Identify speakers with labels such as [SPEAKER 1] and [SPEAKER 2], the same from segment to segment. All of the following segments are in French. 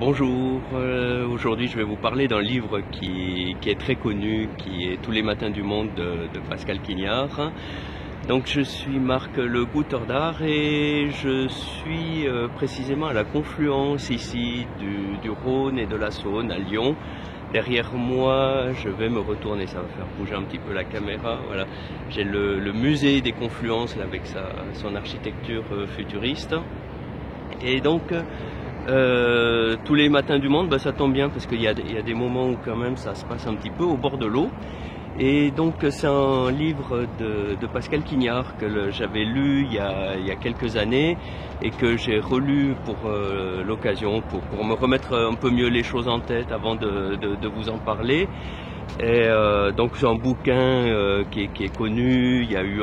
[SPEAKER 1] Bonjour, aujourd'hui je vais vous parler d'un livre qui est très connu, qui est Tous les matins du monde de Pascal Quignard. Donc je suis Marc Le Goûteur d'Art et je suis précisément à la confluence ici du Rhône et de la Saône à Lyon. Derrière moi, je vais me retourner, ça va faire bouger un petit peu la caméra. Voilà, j'ai le musée des confluences là, avec son architecture futuriste. Et donc tous les matins du monde, ça tombe bien parce qu'il y a des moments où quand même ça se passe un petit peu au bord de l'eau. Et donc c'est un livre de Pascal Quignard que j'avais lu il y a quelques années et que j'ai relu pour l'occasion, pour me remettre un peu mieux les choses en tête avant de vous en parler. Et donc c'est un bouquin qui est connu, il y a eu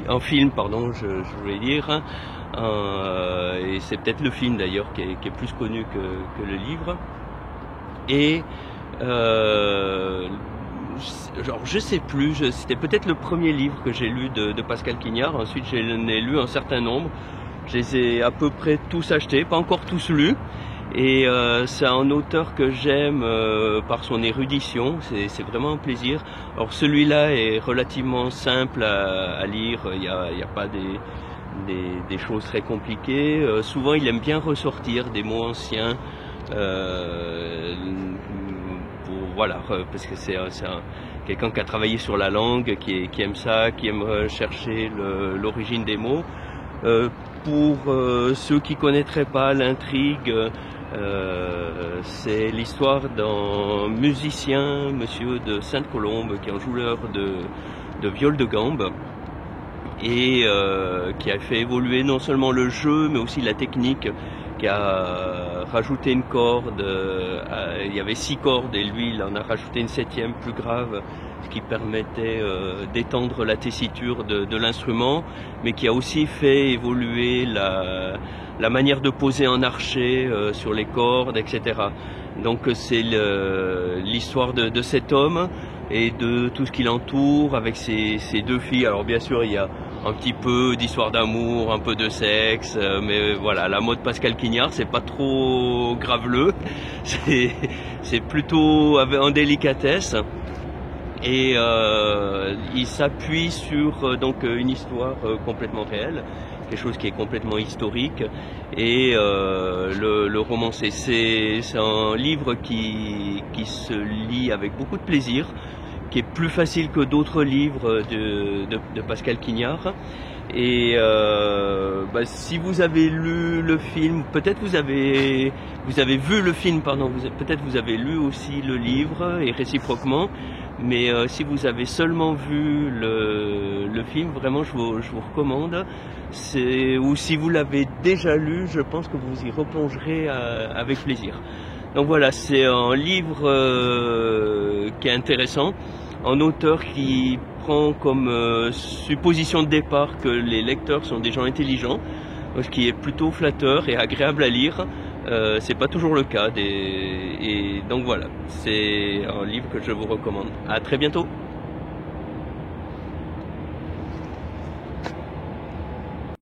[SPEAKER 1] un film, pardon, je voulais dire, et c'est peut-être le film d'ailleurs qui est plus connu que le livre. Et genre je sais plus, c'était peut-être le premier livre que j'ai lu de Pascal Quignard. Ensuite j'en ai lu un certain nombre, je les ai à peu près tous achetés, pas encore tous lus. Et c'est un auteur que j'aime par son érudition, c'est vraiment un plaisir. Alors celui-là est relativement simple à lire, il y a pas des choses très compliquées. Souvent il aime bien ressortir des mots anciens, voilà, parce que c'est quelqu'un qui a travaillé sur la langue, qui aime ça, qui aime chercher l'origine des mots. Pour ceux qui connaîtraient pas l'intrigue, c'est l'histoire d'un musicien, monsieur de Sainte-Colombe, qui est un joueur de viol de gambe et qui a fait évoluer non seulement le jeu mais aussi la technique, qui a rajouté une corde, il y avait 6 cordes et lui il en a rajouté une 7e plus grave, ce qui permettait d'étendre la tessiture de l'instrument, mais qui a aussi fait évoluer la manière de poser un archet sur les cordes, etc. Donc c'est l'histoire de cet homme et de tout ce qui l'entoure avec ses 2 filles. Alors bien sûr il y a un petit peu d'histoire d'amour, un peu de sexe, mais voilà, la mode Pascal Quignard, c'est pas trop graveleux, c'est plutôt en délicatesse. Et il s'appuie sur donc une histoire complètement réelle, quelque chose qui est complètement historique, et le romancé. C'est un livre qui se lit avec beaucoup de plaisir, qui est plus facile que d'autres livres de Pascal Quignard. Et si vous avez lu le film, peut-être vous avez vu le film, pardon, peut-être vous avez lu aussi le livre et réciproquement. Mais si vous avez seulement vu le film, vraiment je vous recommande. Ou si vous l'avez déjà lu, je pense que vous y replongerez avec plaisir. Donc voilà, c'est un livre qui est intéressant, un auteur qui prend comme supposition de départ que les lecteurs sont des gens intelligents, ce qui est plutôt flatteur et agréable à lire. C'est pas toujours le cas, et donc voilà, c'est un livre que je vous recommande. À très bientôt.